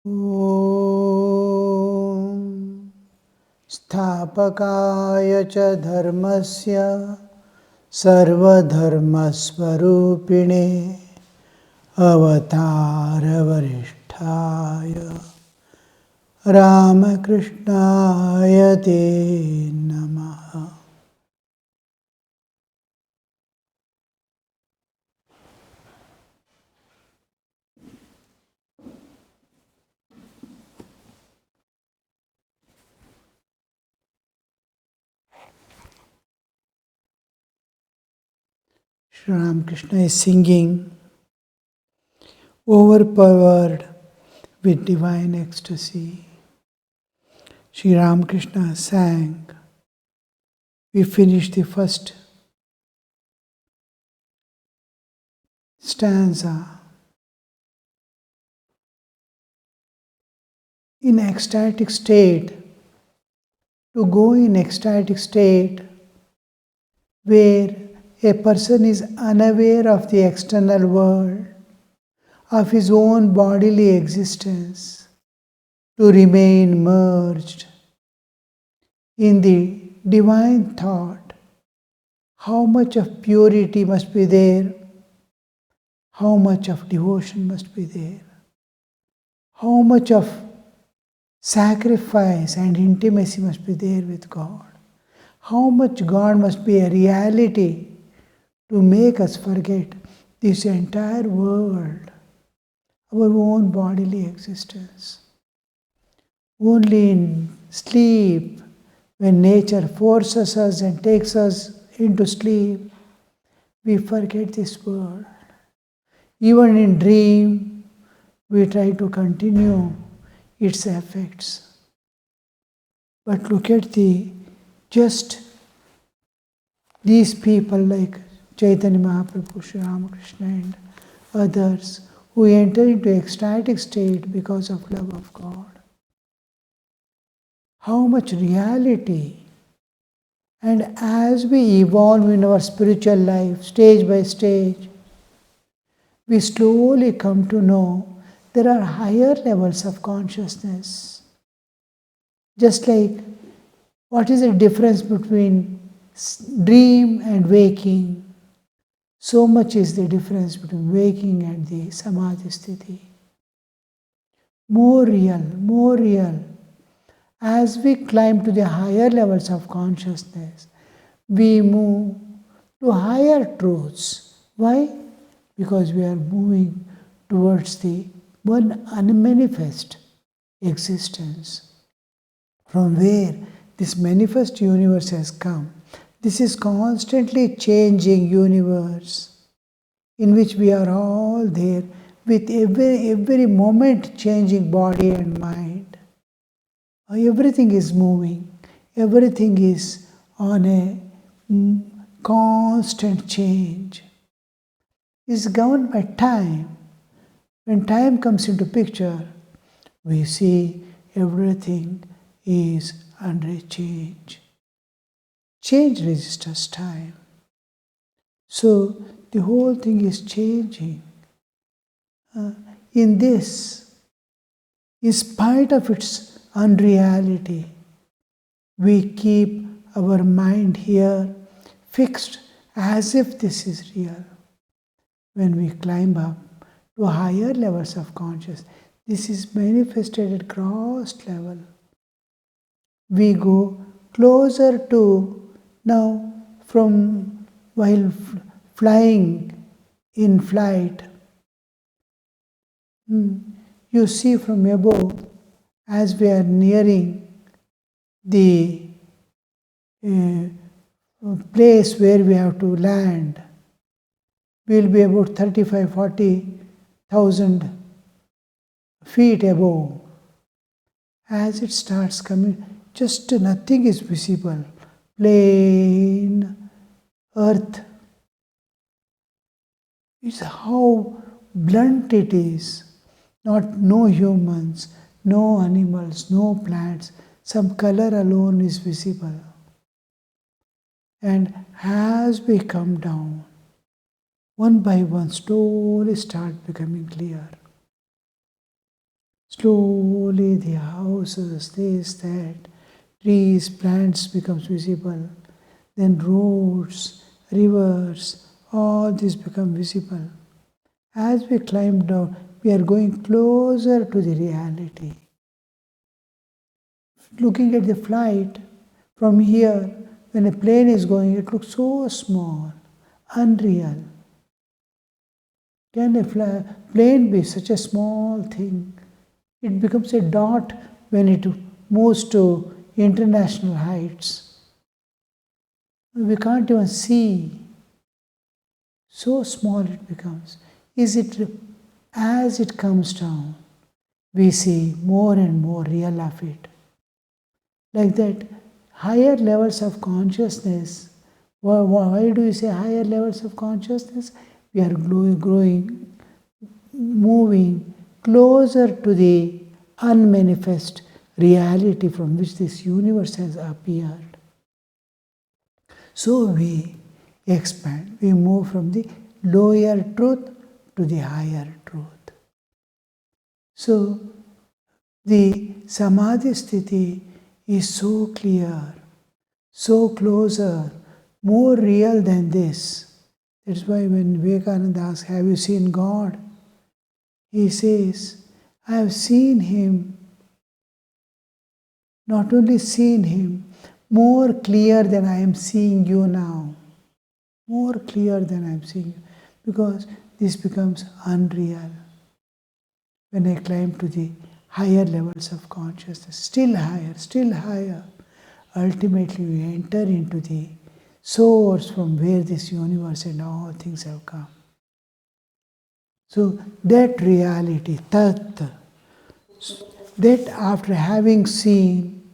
ॐ स्थापकाय च धर्मस्य सर्वधर्मस्वरूपिणे अवतारवरिष्ठाय रामकृष्णाय ते नमः. Sri Ramakrishna is singing, overpowered with divine ecstasy. Sri Ramakrishna sang. We finished the first stanza. In ecstatic state, to go in ecstatic state where a person is unaware of the external world, of his own bodily existence, to remain merged in the divine thought. How much of purity must be there? How much of devotion must be there? How much of sacrifice and intimacy must be there with God? How much God must be a reality to make us forget this entire world, our own bodily existence. Only in sleep, when nature forces us and takes us into sleep, we forget this world. Even in dream, we try to continue its effects. But look at just these people like Chaitanya Mahaprabhu, Sri Ramakrishna and others who enter into ecstatic state because of love of God. How much reality. And as we evolve in our spiritual life, stage by stage, we slowly come to know there are higher levels of consciousness. Just like what is the difference between dream and waking? So much is the difference between waking and the samadhi sthiti. More real, more real. As we climb to the higher levels of consciousness, we move to higher truths. Why? Because we are moving towards the one unmanifest existence, from where this manifest universe has come. This is constantly changing universe in which we are all there with every moment changing body and mind. Everything is moving. Everything is on a constant change. It's governed by time. When time comes into picture, we see everything is under a change. Change registers time. So the whole thing is changing. In this, in spite of its unreality, we keep our mind here fixed as if this is real. When we climb up to higher levels of consciousness, this is manifested at gross level. We go closer to now from while flying in flight. You see from above, as we are nearing the place where we have to land, we will be about 35,000-40,000 feet above. As it starts coming, just nothing is visible. Plain earth. It's how blunt it is. No humans, no animals, no plants. Some color alone is visible. And as we come down, one by one, slowly start becoming clear. Slowly the houses, this, that, trees, plants becomes visible. Then roads, rivers, all this become visible. As we climb down, we are going closer to the reality. Looking at the flight from here, when a plane is going, it looks so small, unreal. Can a plane be such a small thing? It becomes a dot when it moves to international heights. We can't even see. So small it becomes. Is it as it comes down, we see more and more real of it. Like that, higher levels of consciousness. Why do you say higher levels of consciousness? We are growing, moving closer to the unmanifest reality from which this universe has appeared. So we expand, we move from the lower truth to the higher truth. So the samadhi sthiti is so clear, so closer, more real than this. That's why when Vivekananda asks, have you seen God? He says, I have seen Him, not only seen Him, more clear than I am seeing you now. More clear than I am seeing you. Because this becomes unreal. When I climb to the higher levels of consciousness, still higher, ultimately we enter into the source from where this universe and all things have come. So that reality, Tat, that after having seen,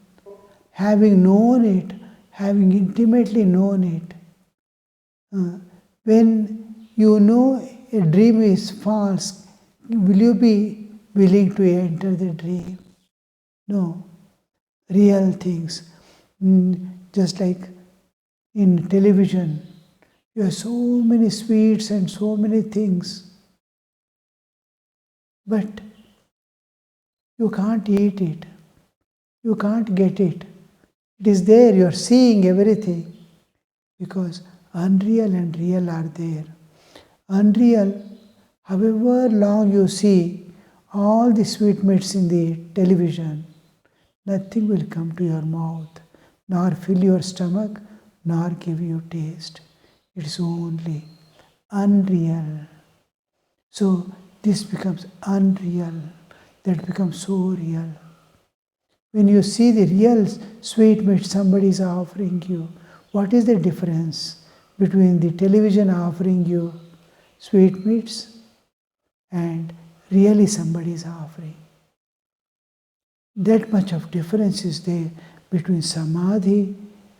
having known it, having intimately known it, when you know a dream is false, will you be willing to enter the dream? No. Real things. Just like in television, you have so many sweets and so many things, but you can't eat it. You can't get it. It is there, you are seeing everything. Because unreal and real are there. Unreal, however long you see all the sweetmeats in the television, nothing will come to your mouth, nor fill your stomach, nor give you taste. It's only unreal. So this becomes unreal, that becomes so real. When you see the real sweetmeat somebody is offering you, what is the difference between the television offering you sweetmeats and really somebody is offering? That much of difference is there between samadhi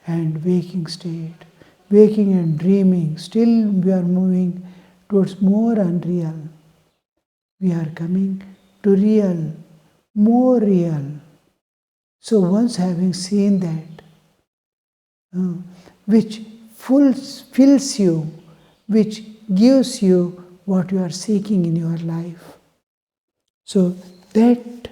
and waking state. Waking and dreaming, still we are moving towards more unreal. We are coming to real, more real. So once having seen that, which fills you, which gives you what you are seeking in your life. So that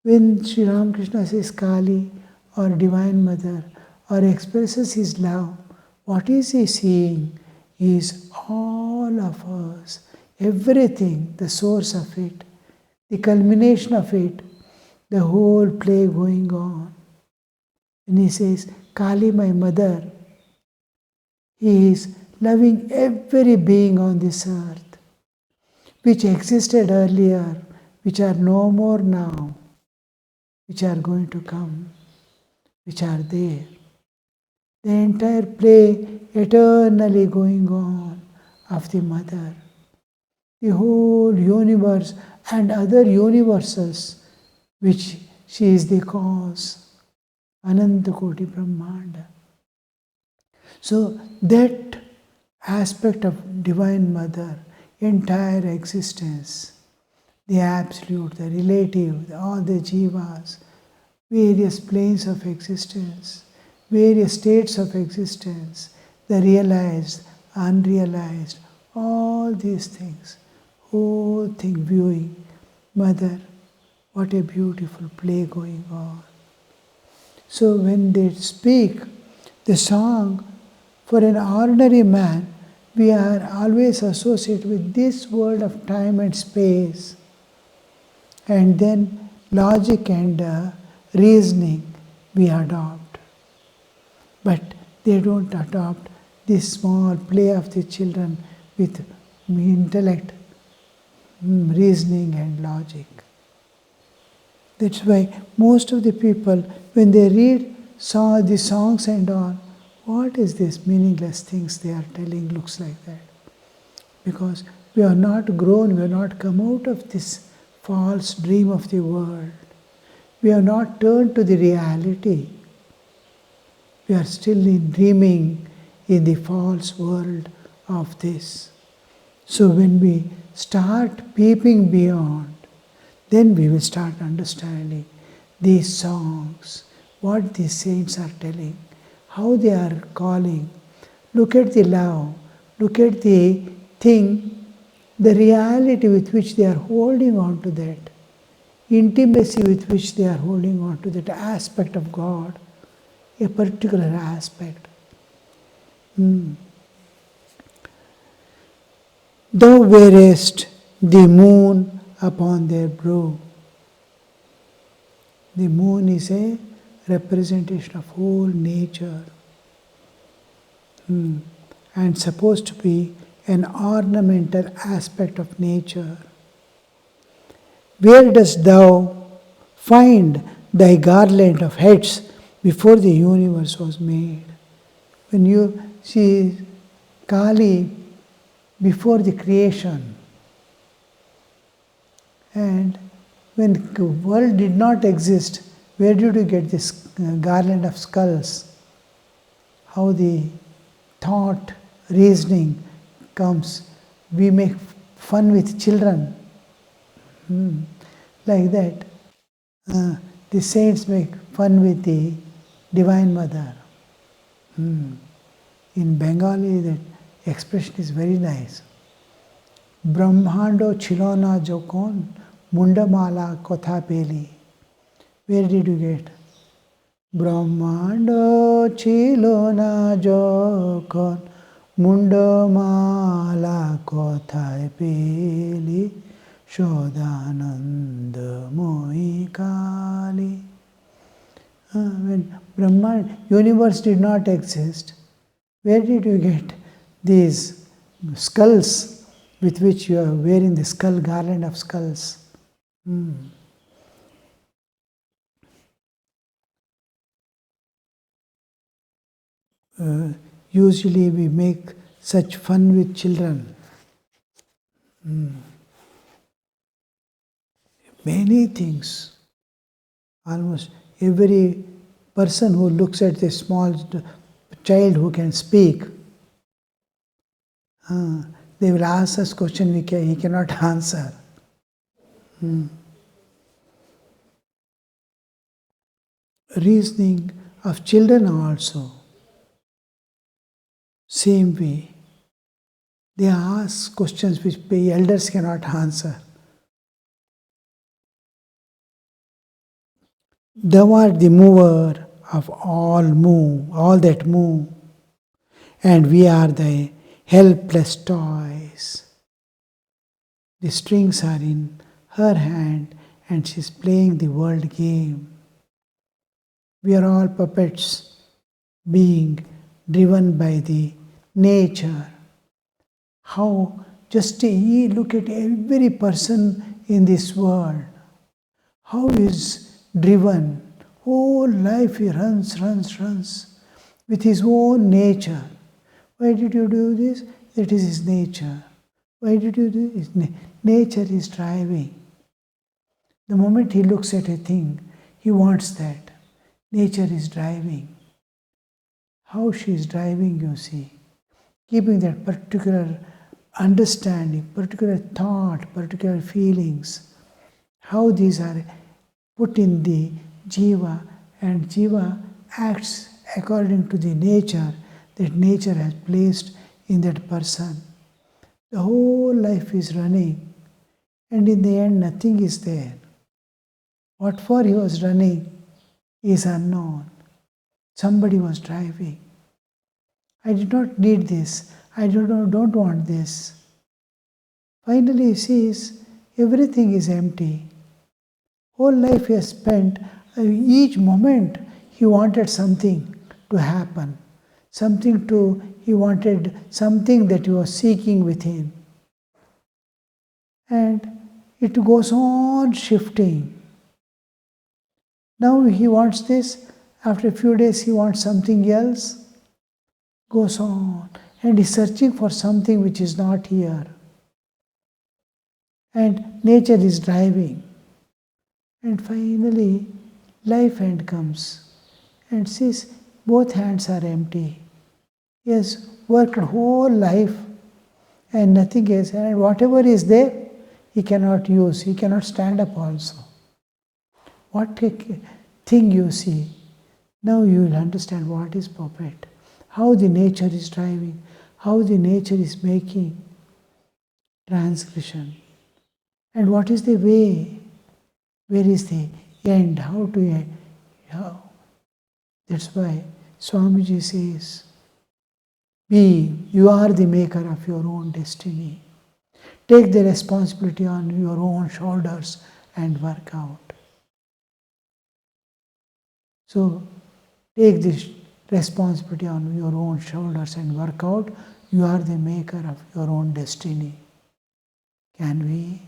when Sri Ramakrishna says Kali or Divine Mother or expresses his love, what is he seeing is all of us, everything, the source of it, the culmination of it, the whole play going on. And he says, Kali, my mother, he is loving every being on this earth, which existed earlier, which are no more now, which are going to come, which are there. The entire play eternally going on of the mother. The whole universe and other universes, which she is the cause. Ananta Koti Brahmanda. So that aspect of Divine Mother, entire existence, the absolute, the relative, all the jivas, various planes of existence, various states of existence, the realized, unrealized, all these things, whole thing viewing, Mother, What a beautiful play going on. So when they speak the song, for an ordinary man, we are always associated with this world of time and space. And then logic and reasoning we adopt. But they don't adopt this small play of the children with intellect, reasoning and logic. That's why most of the people, when they read the songs and all, what is this meaningless things they are telling looks like that? Because we are not grown, we are not come out of this false dream of the world. We have not turned to the reality. We are still dreaming in the false world of this. So when we start peeping beyond, then we will start understanding these songs, what these saints are telling, how they are calling. Look at the love, look at the thing, the reality with which they are holding on to that, intimacy with which they are holding on to that aspect of God, a particular aspect. Thou wearest the moon upon their brow. The moon is a representation of whole nature and supposed to be an ornamental aspect of nature. Where dost thou find thy garland of heads before the universe was made? When you see Kali before the creation, and when the world did not exist, where did you get this garland of skulls? How the thought, reasoning comes. We make fun with children. Like that. The saints make fun with the Divine Mother. In Bengali, that expression is very nice. Brahmando chilona jokon mundamala kotha peli. Where did you get? Brahmando chilona jokon mundamala kotha peli Shodananda Mohi Kali. When Brahma, universe did not exist, where did you get these skulls with which you are wearing the skull garland of skulls? Usually we make such fun with children. Many things. Almost every person who looks at the small child who can speak, they will ask us question he cannot answer. Reasoning of children also, same way. They ask questions which the elders cannot answer. Thou art the mover of all that move, and we are the helpless toys. The strings are in her hand and she is playing the world game. We are all puppets being driven by the nature. How just look at every person in this world. How is driven. Whole life he runs with his own nature. Why did you do this? That is his nature. Why did you do this? Nature is driving. The moment he looks at a thing, he wants that. Nature is driving. How she is driving, you see. Keeping that particular understanding, particular thought, particular feelings. How these are put in the jiva, and jiva acts according to the nature that nature has placed in that person. The whole life is running, and in the end nothing is there. What for he was running is unknown. Somebody was driving. I did not need this. I don't want this. Finally he sees everything is empty. Whole life he has spent, each moment he wanted something to happen. He wanted something that he was seeking within. And it goes on shifting. Now he wants this, after a few days he wants something else, goes on, and is searching for something which is not here. And nature is driving. And finally, life end comes and sees both hands are empty. He has worked whole life and nothing is, and whatever is there, he cannot use, he cannot stand up also. What a thing you see. Now you will understand what is puppet, how the nature is driving, how the nature is making transgression. And what is the way? Where is the end? How to end? How? That's why Swamiji says, you are the maker of your own destiny. Take the responsibility on your own shoulders and work out. So, take this responsibility on your own shoulders and work out. You are the maker of your own destiny. Can we?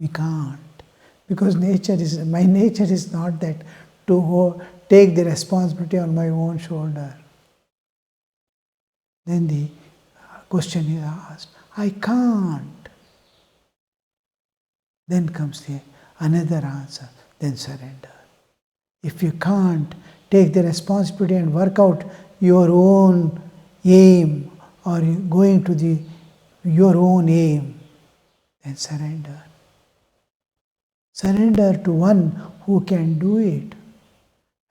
We can't. Because my nature is not that to take the responsibility on my own shoulder. Then the question is asked, I can't. Then comes another answer, then surrender. If you can't take the responsibility and work out your own aim or going to your own aim, then surrender. Surrender to one who can do it.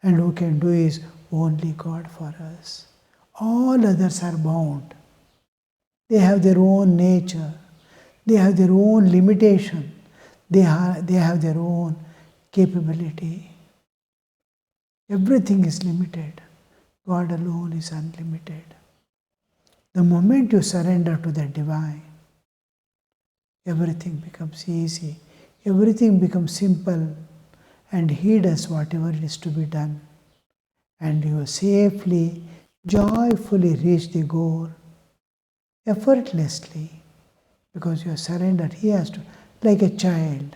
And who can do is only God for us. All others are bound. They have their own nature. They have their own limitation. They have their own capability. Everything is limited. God alone is unlimited. The moment you surrender to the divine, everything becomes easy. Everything becomes simple. And He does whatever is to be done. And you safely, joyfully reach the goal, effortlessly, because you have surrendered. He has to, like a child.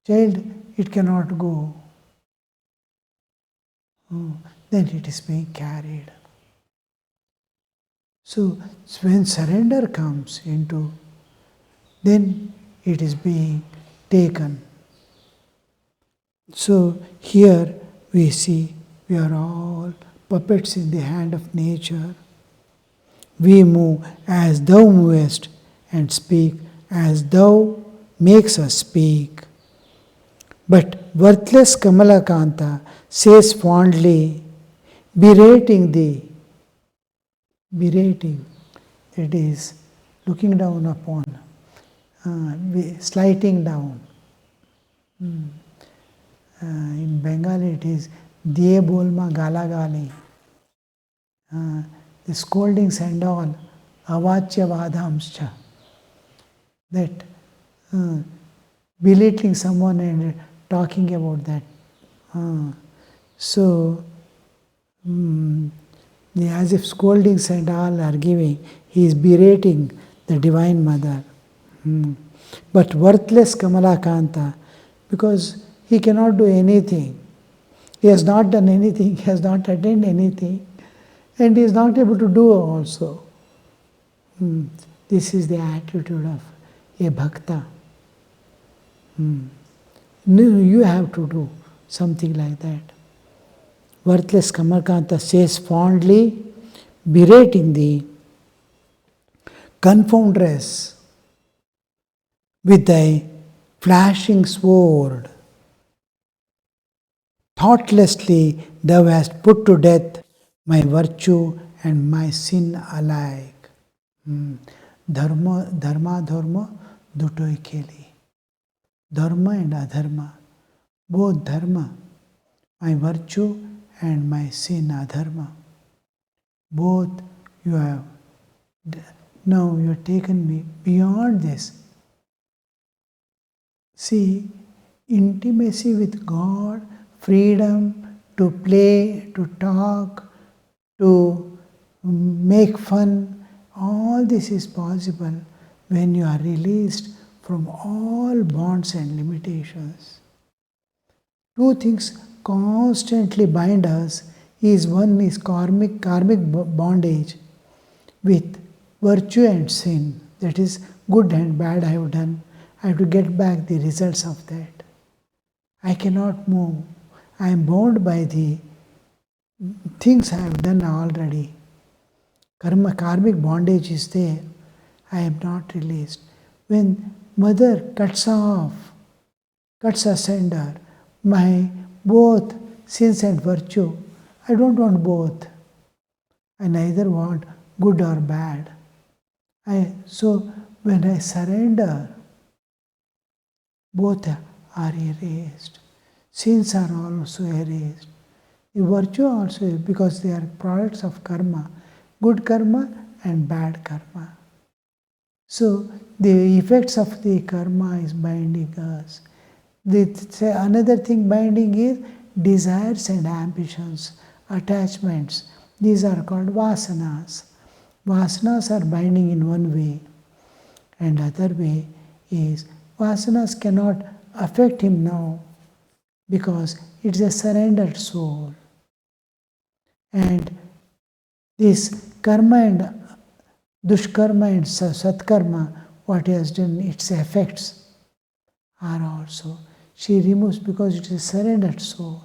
Child, it cannot go. Then it is being carried. So when surrender comes into, then it is being taken. So here we see we are all puppets in the hand of nature. We move as thou movest and speak as thou makes us speak. But worthless Kamalakanta says fondly, berating thee, berating, that is looking down upon, slighting down. In Bengali it is diye bolma gala gali. The scoldings and all, avachya vadhamscha. That belittling someone and talking about that. So, as if scoldings and all are giving, he is berating the Divine Mother. But worthless Kamalakanta, because he cannot do anything. He has not done anything, he has not attained anything, and he is not able to do also. This is the attitude of a bhakta. No, you have to do something like that. Worthless Kamalakanta says fondly, berating thee, confoundress with thy flashing sword. Thoughtlessly thou hast put to death my virtue and my sin alike. Dharma, dharma, dutoi kheli. dharma and adharma. Both dharma, my virtue, and my sin, adharma. Both you have, now you have taken me beyond this. See, intimacy with God, freedom to play, to talk, to make fun, all this is possible when you are released from all bonds and limitations. Two things constantly bind us. One is karmic bondage with virtue and sin. That is, good and bad I have done. I have to get back the results of that. I cannot move. I am bound by the things I have done already. Karmic bondage is there. I am not released. When mother cuts asunder my both sins and virtue, I don't want both. I neither want good or bad. So when I surrender, both are erased. Sins are also erased. The virtue also, because they are products of karma, good karma and bad karma. So the effects of the karma is binding us. Another thing binding is desires and ambitions, attachments. These are called vasanas. Vasanas are binding in one way, and other way is vasanas cannot affect him now because it's a surrendered soul. And this karma and dushkarma and satkarma, what he has done, its effects are also, she removes because it is a surrendered soul.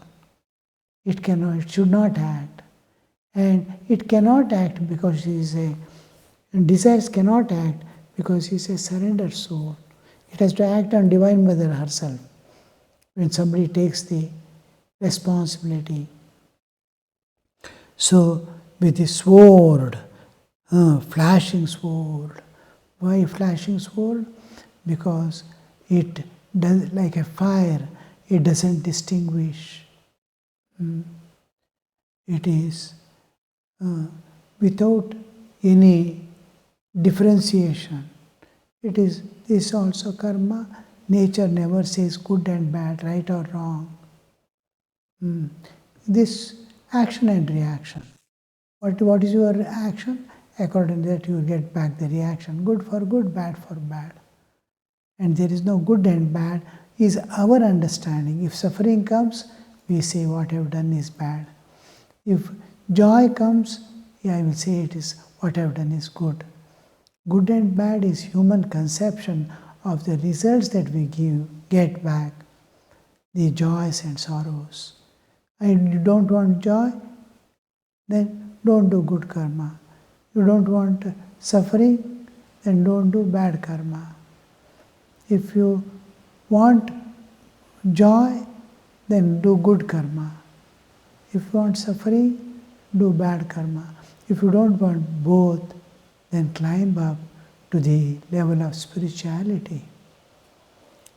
It should not act. And it cannot act because she is and desires cannot act because she is a surrendered soul. It has to act on Divine Mother herself when somebody takes the responsibility. So, with the sword, flashing sword. Why flashing sword? Because it does, like a fire, it doesn't distinguish. It is without any differentiation. It is this also karma. Nature never says good and bad, right or wrong. This action and reaction. What is your action? According to that, you get back the reaction. Good for good, bad for bad. And there is no good and bad, is our understanding. If suffering comes, we say what I have done is bad. If joy comes, I will say it is what I have done is good. Good and bad is human conception of the results that we get back, the joys and sorrows. And you don't want joy, then don't do good karma. You don't want suffering, then don't do bad karma. If you want joy, then do good karma. If you want suffering, do bad karma. If you don't want both, then climb up to the level of spirituality.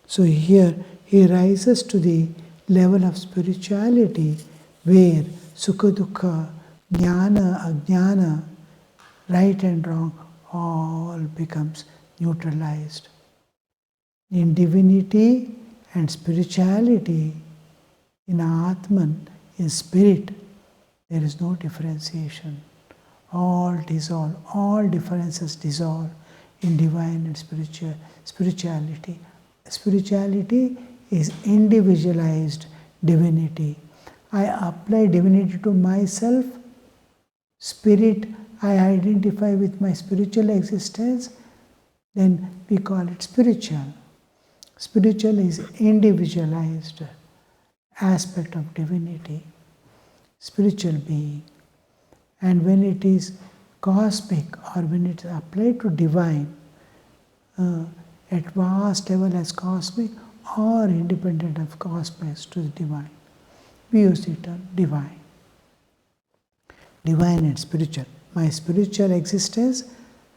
So here he rises to the level of spirituality where sukha dukkha, jnana, ajnana, right and wrong, all becomes neutralized. In divinity and spirituality, in Atman, in spirit, there is no differentiation. All dissolve, all differences dissolve in divine and spirituality. Spirituality is individualized divinity. I apply divinity to myself. Spirit, I identify with my spiritual existence, then we call it spiritual. Spiritual is individualized aspect of divinity, spiritual being. And when it is cosmic or when it is applied to divine, at vast level as cosmic or independent of cosmos to the divine, we use the term divine. Divine and spiritual. My spiritual existence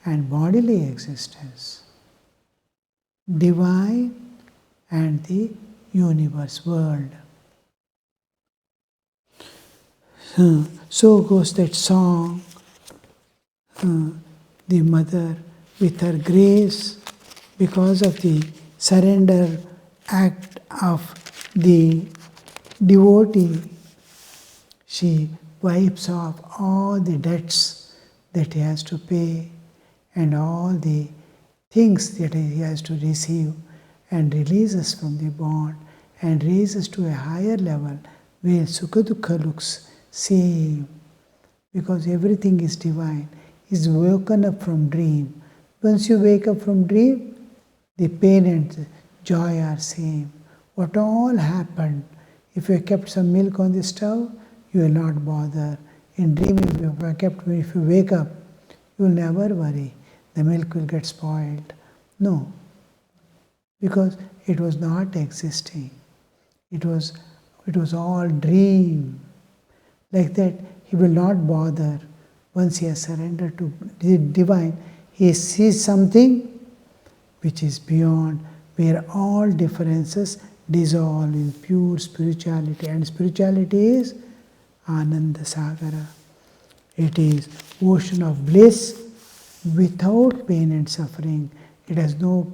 and bodily existence. Divine and the universe world. So goes that song. The mother, with her grace, because of the surrender act of the devotee, she wipes off all the debts that he has to pay and all the things that he has to receive, and releases from the bond and raises to a higher level where Sukha Dukkha looks same, because everything is divine, is woken up from dream. Once you wake up from dream, the pain and joy are same. What all happened, if you kept some milk on the stove, you will not bother. In dream, if you wake up, you will never worry. The milk will get spoiled. No, because it was not existing. It was all dream. Like that, he will not bother. Once he has surrendered to the divine, he sees something which is beyond, where all differences dissolve in pure spirituality. And spirituality is Ananda Sagara. It is ocean of bliss without pain and suffering. It has no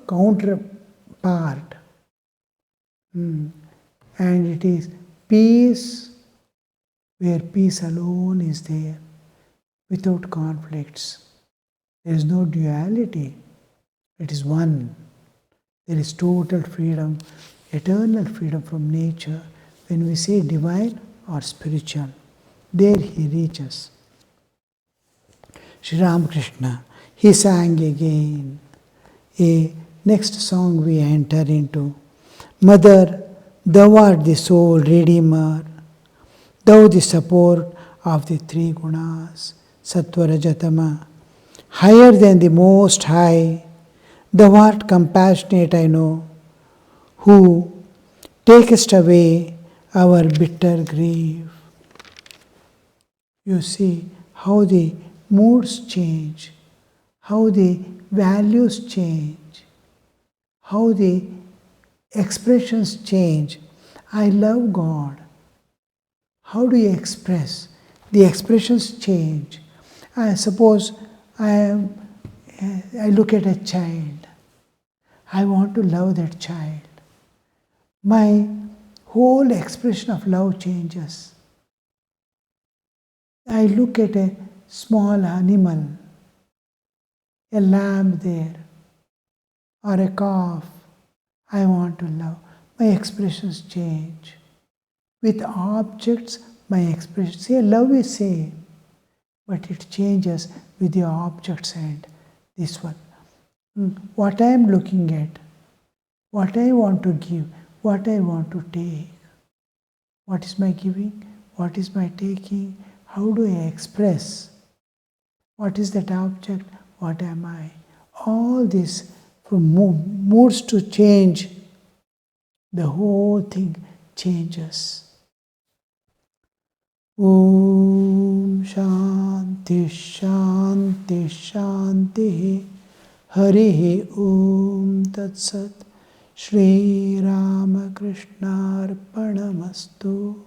counterpart. And it is peace, where peace alone is there, without conflicts. There is no duality. It is one. There is total freedom, eternal freedom from nature. When we say divine or spiritual, there he reaches. Sri Ramakrishna, he sang again. A next song we enter into. Mother, thou art the soul redeemer, thou the support of the three gunas, Sattva, Rajatama, higher than the most high. Thou art compassionate, I know, who takest away our bitter grief. You see how the moods change, how the values change, how the expressions change. I love God. How do you express? The expressions change. I suppose I look at a child. I want to love that child. My whole expression of love changes. I look at a small animal, a lamb there, or a calf. I want to love. My expressions change. With objects, my expression, see, love is same, but it changes with the objects and this one. What I am looking at, what I want to give, what I want to take. What is my giving? What is my taking? How do I express? What is that object? What am I? All this, from moods to change, the whole thing changes. Om Shanti Shanti Shanti Harihi Om Tat Sat Shri Ramakrishna Arpanamastu.